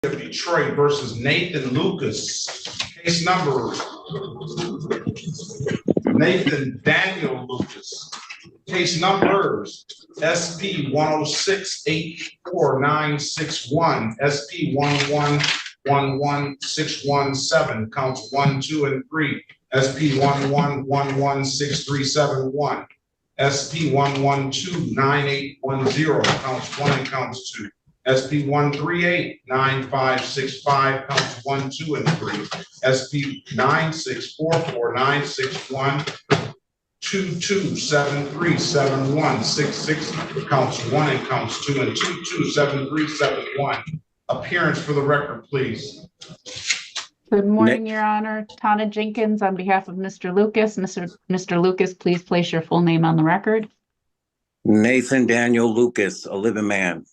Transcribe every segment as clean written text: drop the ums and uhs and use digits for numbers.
of Detroit versus Nathan Lucas. Case number Nathan Daniel Lucas. Case numbers SP 106-84961, SP 1111617, counts 1, 2, and 3, SP 1111637, SP 1129810, counts 1 and counts 2. SP 1389565, counts 1, 2, and 3. SP 9644961, 22737166, counts 1 and counts 2, and 227371. Appearance for the record, please. Good morning, Your Honor. Tana Jenkins on behalf of Mr. Lucas. Mr. Lucas, please place your full name on the record. Nathan Daniel Lucas, a living man.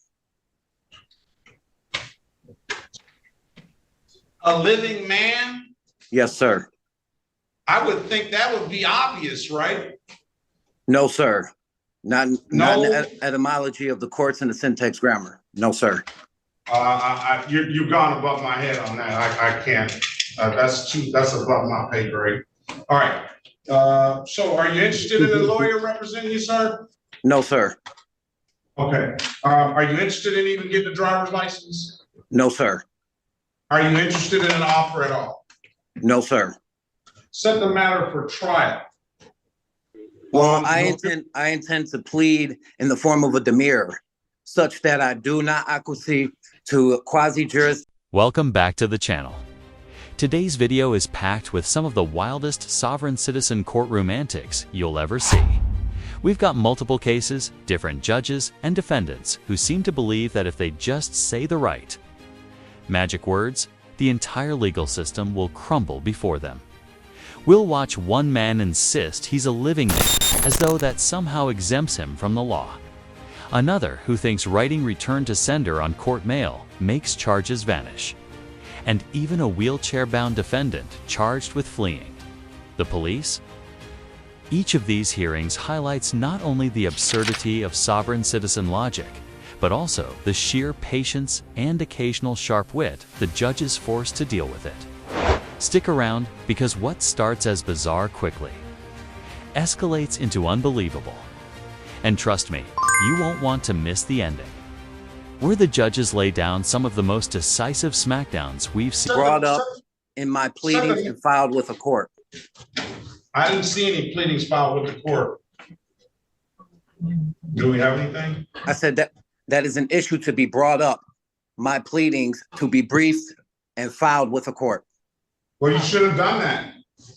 A living man? Yes, sir. I would think that would be obvious, right? No, sir. Not in No. the etymology of the courts and the syntax grammar. No, sir. You've gone above my head on that. I can't. That's above my pay grade. All right. So are you interested in a lawyer representing you, sir? No, sir. Okay. Are you interested in even getting a driver's license? No, sir. Are you interested in an offer at all? No, sir. Set the matter for trial. Well, I intend to plead in the form of a demurrer, such that I do not acquiesce to quasi-juris. Welcome back to the channel. Today's video is packed with some of the wildest sovereign citizen courtroom antics you'll ever see. We've got multiple cases, different judges, and defendants who seem to believe that if they just say the right magic words, the entire legal system will crumble before them. We'll watch one man insist he's a living man, as though that somehow exempts him from the law. Another who thinks writing return to sender on court mail makes charges vanish. And even a wheelchair-bound defendant charged with fleeing. The police? Each of these hearings highlights not only the absurdity of sovereign citizen logic, but also the sheer patience and occasional sharp wit the judges force to deal with it. Stick around, because what starts as bizarre quickly escalates into unbelievable. And trust me, you won't want to miss the ending, where the judges lay down some of the most decisive smackdowns we've seen. Brought up in my pleadings and filed with a court. I didn't see any pleadings filed with the court. Do we have anything? I said that is an issue to be brought up. My pleadings to be briefed and filed with a court. Well, you should have done that.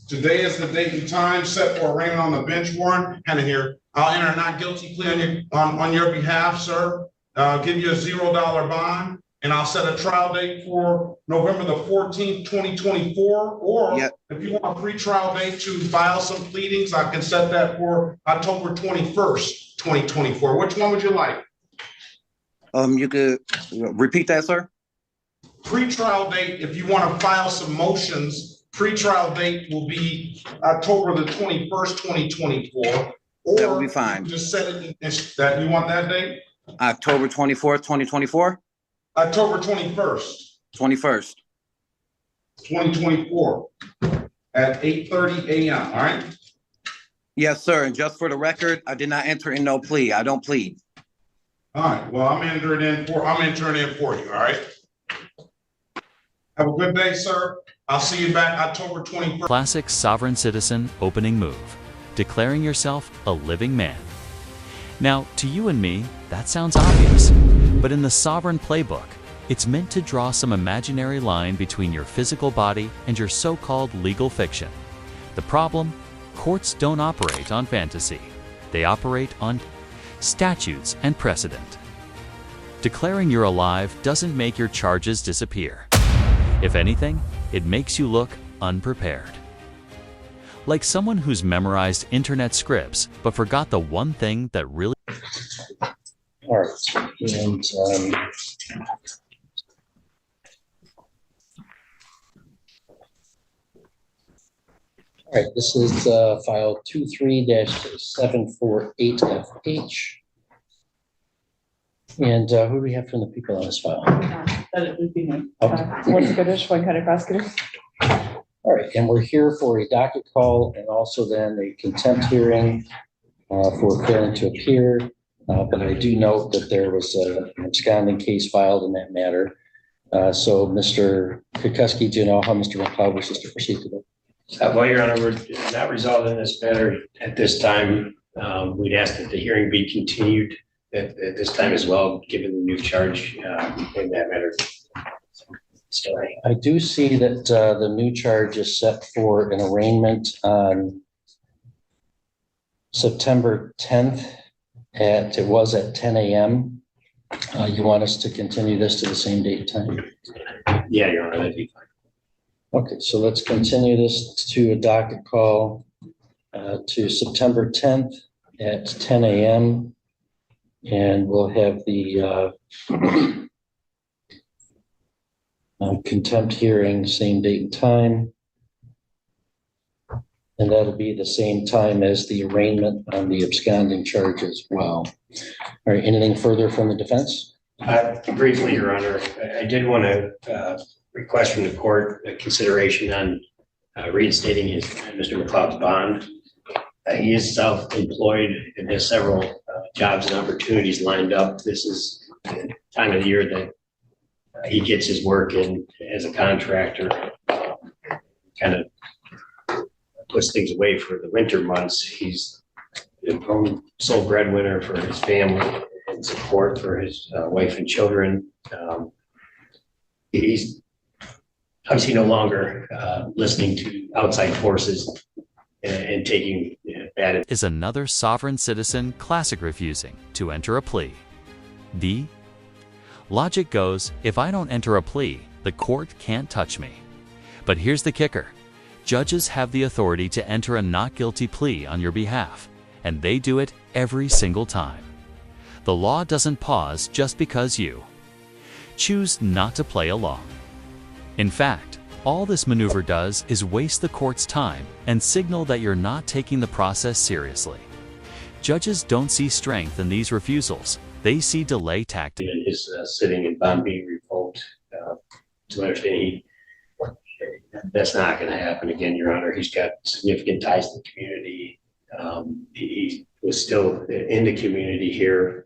Today is the date and time set for arraignment on the bench warrant. Kind of here. I'll enter a not guilty plea on your behalf, sir. I'll give you a $0 bond, and I'll set a trial date for November the 14th, 2024. Or if you want a pre-trial date to file some pleadings, I can set that for October 21st, 2024. Which one would you like? You could repeat that, sir? Pre-trial date, if you want to file some motions, pre-trial date will be October the 21st, 2024. Or that will be fine. Just set it that you want that date? October 24th, 2024? October 21st. 21st. 2024 at 8:30 a.m. All right? Yes, sir. And just for the record, I did not enter in no plea. I don't plead. All right. Well, I'm entering in for you. All right. Have a good day, sir. I'll see you back October 21st. Classic sovereign citizen opening move, declaring yourself a living man. Now, to you and me, that sounds obvious, but in the sovereign playbook, it's meant to draw some imaginary line between your physical body and your so-called legal fiction. The problem? Courts don't operate on fantasy. They operate on statutes and precedent. Declaring you're alive doesn't make your charges disappear. If anything, it makes you look unprepared. Like someone who's memorized internet scripts but forgot the one thing that really... All right, and all right, this is file 23-748FH. And who do we have from the people on this file? That would be me. Okay. Once again, Wayne County Prosecutor. All right, and we're here for a docket call and also then a contempt hearing for failing to appear. But I do note that there was an absconding case filed in that matter. So Mr. Kukuski, do you know how Mr. McLeod wishes to proceed today? Well, Your Honor, we're not resolving this matter at this time. We'd ask that the hearing be continued at this time as well, given the new charge in that matter. I do see that the new charge is set for an arraignment on September 10th it was at 10 a.m. You want us to continue this to the same date and time? Yeah, Your Honor, that'd be fine. Okay, so let's continue this to a docket call to September 10th at 10 a.m. And we'll have the contempt hearing, same date and time. And that'll be the same time as the arraignment on the absconding charge as well. All right, anything further from the defense? Briefly, Your Honor, I did want to request from the court a consideration on reinstating Mr. McLeod's bond. He is self-employed and has several jobs and opportunities lined up. This is the time of the year that he gets his work in as a contractor, kind of puts things away for the winter months. He's a sole breadwinner for his family and support for his wife and children. He's obviously no longer listening to outside forces and taking bad. Is another sovereign citizen classic refusing to enter a plea. D. Logic goes, if I don't enter a plea, the court can't touch me. But here's the kicker. Judges have the authority to enter a not guilty plea on your behalf, and they do it every single time. The law doesn't pause just because you choose not to play along. In fact, all this maneuver does is waste the court's time and signal that you're not taking the process seriously. Judges don't see strength in these refusals. They see delay tactics. His sitting and bond being revoked, to understand that's not going to happen again, Your Honor. He's got significant ties to the community. He was still in the community here.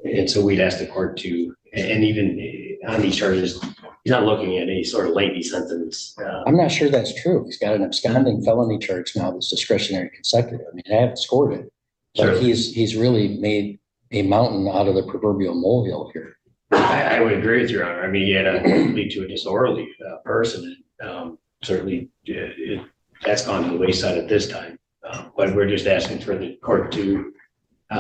And so we'd ask the court to, and even on these charges, he's not looking at any sort of lengthy sentence. I'm not sure that's true. He's got an absconding felony charge now that's discretionary consecutive. I mean, I haven't scored it, but Sure. he's really made a mountain out of the proverbial molehill here. I would agree with Your Honor. I mean, he had to lead to a disorderly person. Certainly, that's gone to the wayside at this time. But we're just asking for the court to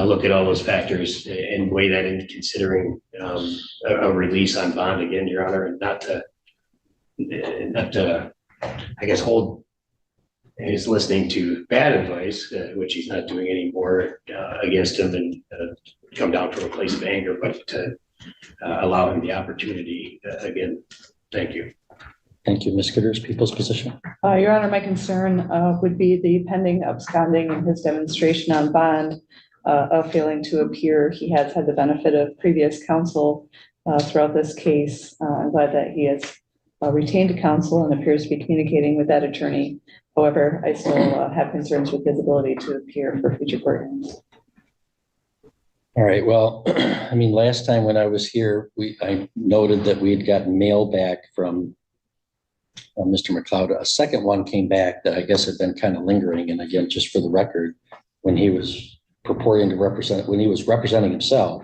look at all those factors and weigh that into considering a release on bond again, Your Honor, and not to, I guess, hold. He's listening to bad advice, which he's not doing anymore against him, and come down from a place of anger, but to allow him the opportunity again. Thank you. Thank you, Ms. Gitters. People's position. Your Honor, my concern would be the pending absconding and his demonstration on bond of failing to appear. He has had the benefit of previous counsel throughout this case. I'm glad that he has retained counsel and appears to be communicating with that attorney. However, I still have concerns with his ability to appear for future court hearings. All right. Well, I mean, last time when I was here, I noted that we had gotten mail back from Mr. McLeod. A second one came back that I guess had been kind of lingering. And again, just for the record, when he was purporting to represent, when he was representing himself,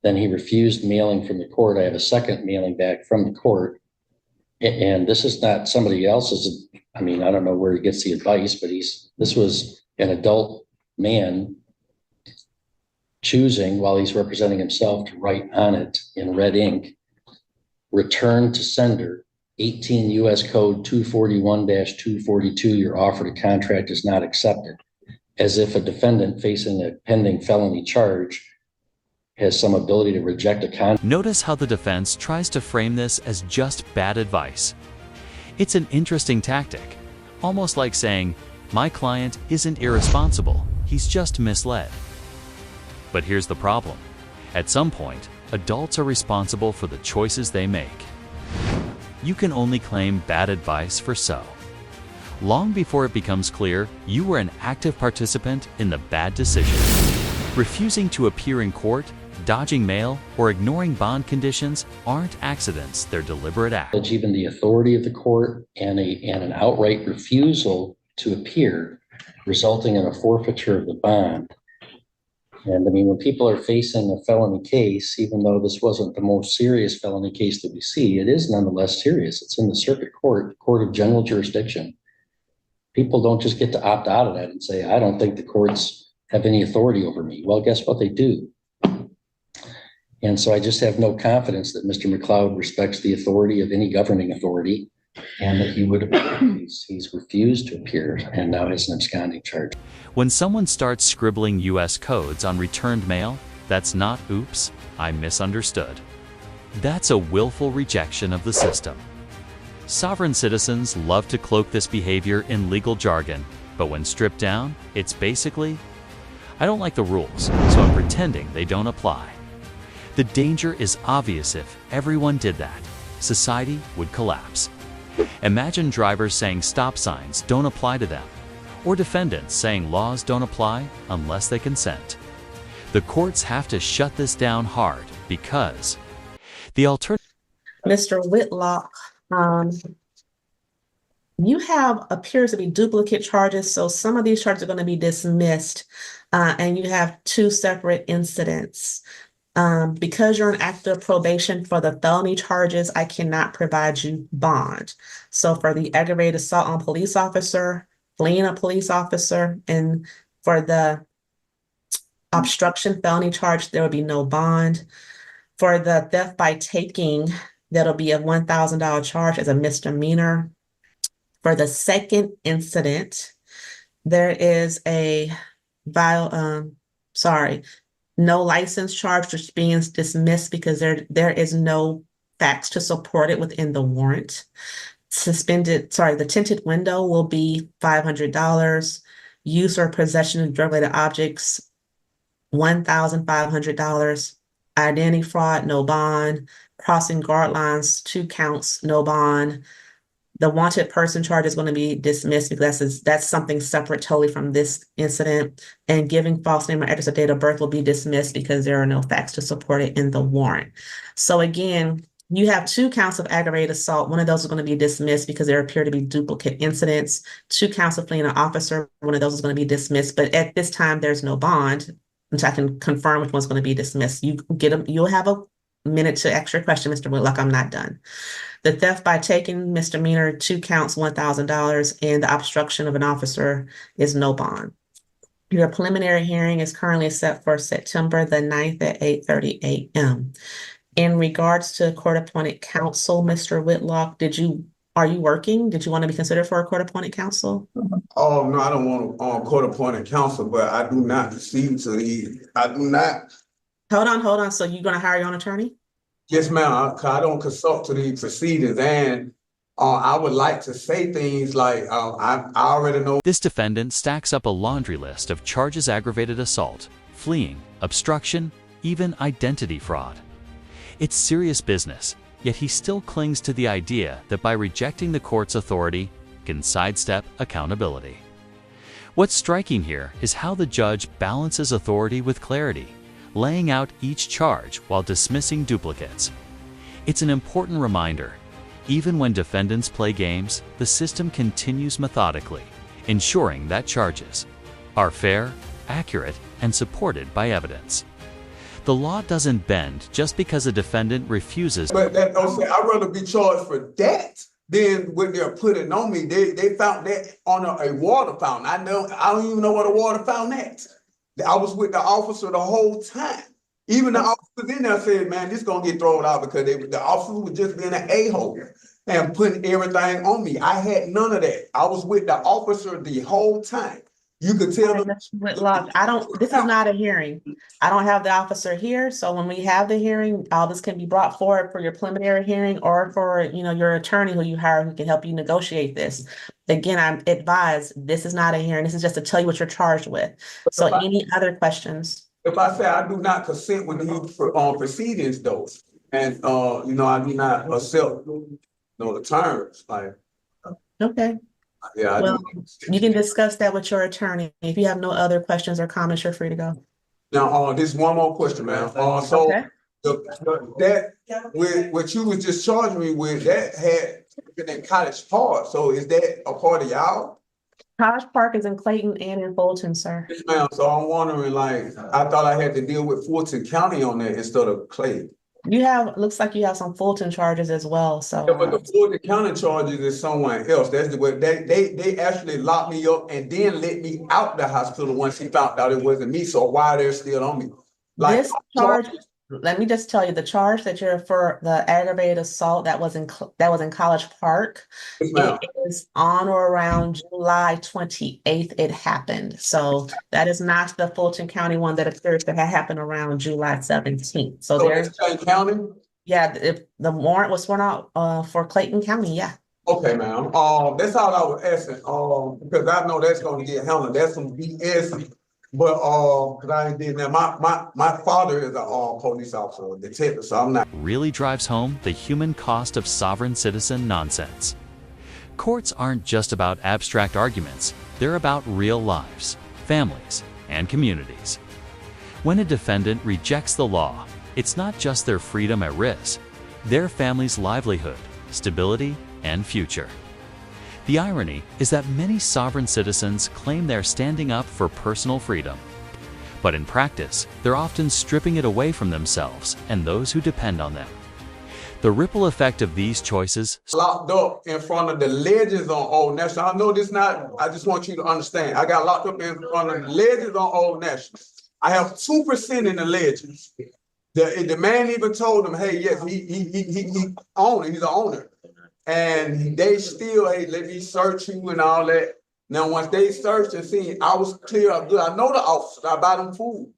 then he refused mailing from the court. I have a second mailing back from the court. And this is not somebody else's. I mean, I don't know where he gets the advice, but this was an adult man choosing, while he's representing himself, to write on it in red ink, return to sender, 18 U.S. Code 241-242, your offer to contract is not accepted, as if a defendant facing a pending felony charge has some ability to reject a contract. Notice how the defense tries to frame this as just bad advice. It's an interesting tactic, almost like saying, my client isn't irresponsible, he's just misled. But here's the problem. At some point, adults are responsible for the choices they make. You can only claim bad advice for so long before it becomes clear you were an active participant in the bad decision. Refusing to appear in court, dodging mail, or ignoring bond conditions aren't accidents, they're deliberate acts. Even the authority of the court and an outright refusal to appear, resulting in a forfeiture of the bond. And I mean, when people are facing a felony case, even though this wasn't the most serious felony case that we see, it is nonetheless serious. It's in the circuit court, court of general jurisdiction. People don't just get to opt out of that and say, I don't think the courts have any authority over me. Well, guess what? They do. And so I just have no confidence that Mr. McLeod respects the authority of any governing authority and that he would appear. He's refused to appear and now has an absconding charge. When someone starts scribbling U.S. codes on returned mail, that's not oops, I misunderstood. That's a willful rejection of the system. Sovereign citizens love to cloak this behavior in legal jargon, but when stripped down, it's basically, I don't like the rules, so I'm pretending they don't apply. The danger is obvious. If everyone did that, society would collapse. Imagine drivers saying stop signs don't apply to them, or defendants saying laws don't apply unless they consent. The courts have to shut this down hard because the alternative. Mr. Whitlock, you have appears to be duplicate charges, so some of these charges are going to be dismissed, and you have two separate incidents. Because you're on active probation for the felony charges, I cannot provide you bond. So for the aggravated assault on police officer, fleeing a police officer, and for the obstruction felony charge, there will be no bond. For the theft by taking, that'll be a $1,000 charge as a misdemeanor. For the second incident, there is a no license charge, which is being dismissed because there is no facts to support it within the warrant. The tinted window will be $500. Use or possession of drug-related objects, $1,500. Identity fraud, no bond. Crossing guard lines, 2 counts, no bond. The wanted person charge is going to be dismissed because that's something separate totally from this incident. And giving false name or address or date of birth will be dismissed because there are no facts to support it in the warrant. So again, you have 2 counts of aggravated assault. One of those is going to be dismissed because there appear to be duplicate incidents. 2 counts of fleeing an officer. One of those is going to be dismissed. But at this time, there's no bond, which I can confirm which one's going to be dismissed. You'll have a minute to ask your question, Mr. Whitlock. I'm not done. The theft by taking misdemeanor, 2 counts, $1,000, and the obstruction of an officer is no bond. Your preliminary hearing is currently set for September the 9th at 8:30 a.m. In regards to court-appointed counsel, Mr. Whitlock, are you working? Did you want to be considered for a court-appointed counsel? Oh, no, I don't want court-appointed counsel, but I do not receive to the, I do not. Hold on. So you're going to hire your own attorney? Yes, ma'am, I don't consult to the proceedings, and I would like to say things like, I already know. This defendant stacks up a laundry list of charges: aggravated assault, fleeing, obstruction, even identity fraud. It's serious business, yet he still clings to the idea that by rejecting the court's authority, can sidestep accountability. What's striking here is how the judge balances authority with clarity, laying out each charge while dismissing duplicates. It's an important reminder. Even when defendants play games, the system continues methodically, ensuring that charges are fair, accurate, and supported by evidence. The law doesn't bend just because a defendant refuses. But that don't say I'd rather be charged for that than when they're putting on me. They found that on a water fountain. I don't even know what a water fountain is. I was with the officer the whole time. Even the officers in there said, man, this is going to get thrown out because the officer was just being an a-hole and putting everything on me. I had none of that. I was with the officer the whole time. You could tell them. Mr. Whitlock, this is not a hearing. I don't have the officer here. So when we have the hearing, all this can be brought forward for your preliminary hearing or for, your attorney who you hire who can help you negotiate this. Again, I'm advised this is not a hearing. This is just to tell you what you're charged with. So any other questions? if I say I do not consent with these proceedings though, and, you know, I do not accept, you know, the terms, like, Okay, yeah. I well, do. you can discuss that with your attorney. If you have no other questions or comments, you're free to go. Now, this one more question, man. So Okay. that with what you was just charging me with, that had been in College Park. So is that a part of y'all? College Park is in Clayton and in Fulton, sir. Yes, ma'am. So I'm wondering, like, I thought I had to deal with Fulton County on that instead of Clay. You have, looks like you have some Fulton charges as well, so. Yeah, but the Fulton County charges is someone else. That's the way they actually locked me up and then let me out the hospital once he found out it wasn't me. So why they're still on me? Like, This charge, let me just tell you, the charge that you're for the aggravated assault that was in College Park, yes, it is on or around July 28th it happened. So that is not the Fulton County one that appears to have happened around July 17th. So so there's, that's Clayton County? yeah, if the warrant was sworn out for Clayton County, yeah. Okay, ma'am. That's all I was asking. Because I know that's gonna get handled. That's some BS. But because I ain't did that. My father is a police officer, a detective, so I'm not. Really drives home the human cost of sovereign citizen nonsense. Courts aren't just about abstract arguments, they're about real lives, families, and communities. When a defendant rejects the law, it's not just their freedom at risk, their family's livelihood, stability, and future. The irony is that many sovereign citizens claim they're standing up for personal freedom. But in practice, they're often stripping it away from themselves and those who depend on them. The ripple effect of these choices Locked up in front of the ledges on Old National. I know this not, I just want you to understand. I got locked up in front of the ledges on Old National. I have 2% in the ledges. The man even told him, hey, yes, he owner, he's the owner. And they still, hey, let me search you and all that. Now, once they searched and seen I was clear, I'm good. I know the officer, I buy them food.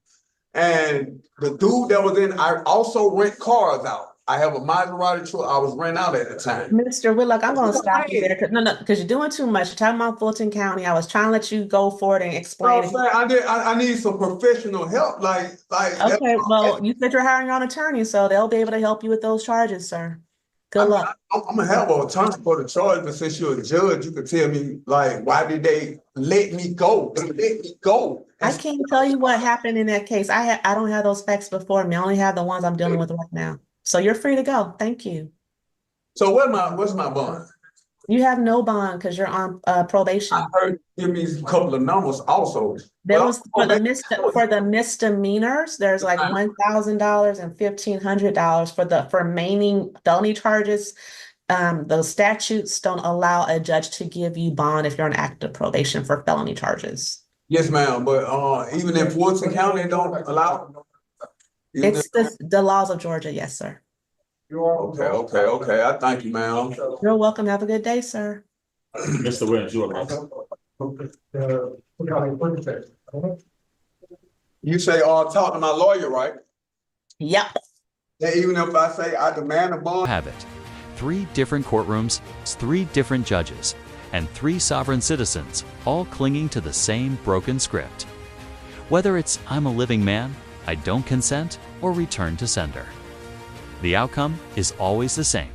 And the dude that was in, I also rent cars out. I have a Maserati truck I was renting out at the time. Mr. Whitlock, I'm going to stop you there. Because you're doing too much. You're talking about Fulton County. I was trying to let you go forward and explain. I need some professional help. Like. Okay, well, you said you're hiring your own attorney, so they'll be able to help you with those charges, sir. Good luck. I'm gonna have an attorney for the charge, but since you're a judge, you can tell me, like, why did they let me go? They let me go. I can't tell you what happened in that case. I don't have those facts before me. I only have the ones I'm dealing with right now. So you're free to go. Thank you. So what's my bond? You have no bond because you're on probation. I heard you give me a couple of numbers also. There was for the misdemeanors, there's like $1,000 and $1,500 for the remaining felony charges. Those statutes don't allow a judge to give you bond if you're on active probation for felony charges. Yes, ma'am. But even in Fulton County, they don't allow. It's the laws of Georgia, yes, sir. Okay. I thank you, ma'am. You're welcome. Have a good day, sir. Mr. Williams, you are You say, talk to my lawyer, right? Yep. That even if I say I demand a bond. have it. 3 different courtrooms, 3 different judges, and 3 sovereign citizens, all clinging to the same broken script. Whether it's I'm a living man, I don't consent, or return to sender. The outcome is always the same.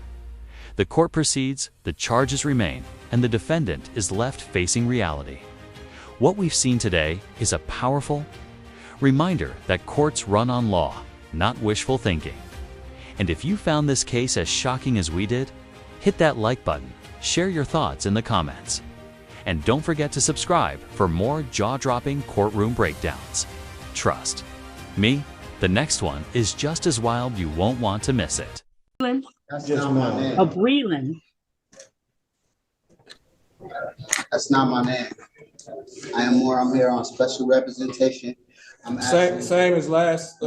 The court proceeds, the charges remain, and the defendant is left facing reality. What we've seen today is a powerful reminder that courts run on law, not wishful thinking. And if you found this case as shocking as we did, hit that like button, share your thoughts in the comments. And don't forget to subscribe for more jaw-dropping courtroom breakdowns. Trust me, the next one is just as wild. You won't want to miss it. That's not my name. Of Breland. That's not my name. I'm here on special representation. I'm same as last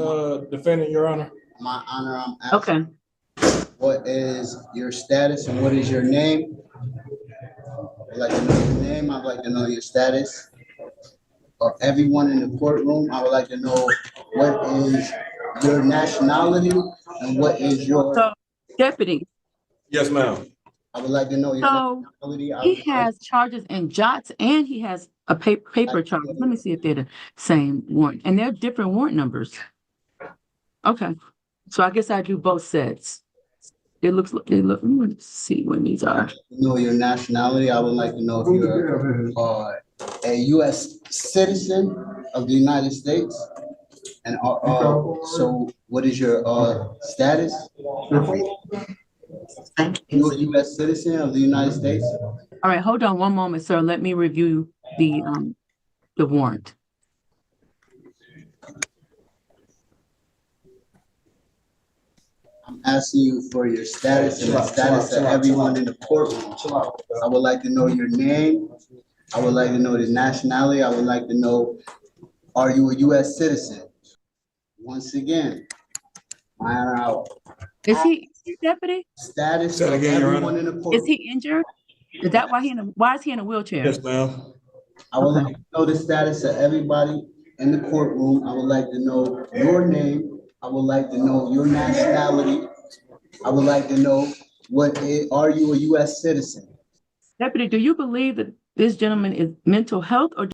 defendant, Your Honor. My honor, I'm asking. Okay. What is your status and what is your name? I'd like to know your name. I'd like to know your status. Of everyone in the courtroom, I would like to know what is your nationality and what is your... So, Deputy. Yes, ma'am. I would like to know your So nationality. I he would like- has charges in Jots and he has a paper charge. Let me see if they're the same warrant, and they're different warrant numbers. Okay, so I guess I do both sets. Let me see when these are. know your nationality. I would like to know if you're a U.S. citizen of the United States. And so what is your status? You're a U.S. citizen of the United States? All right, hold on one moment, sir. Let me review the warrant. I'm asking you for your status and the status of everyone in the courtroom. I would like to know your name. I would like to know the nationality. I would like to know, are you a U.S. citizen? Once again, Is he deputy? status Say it of again, Your everyone in the Is courtroom. he injured? Is that why why is he in a wheelchair? Yes, ma'am. I would like to know the status of everybody in the courtroom. I would like to know your name. I would like to know your nationality. I would like to know are you a U.S. citizen? Deputy, do you believe that this gentleman is mental health or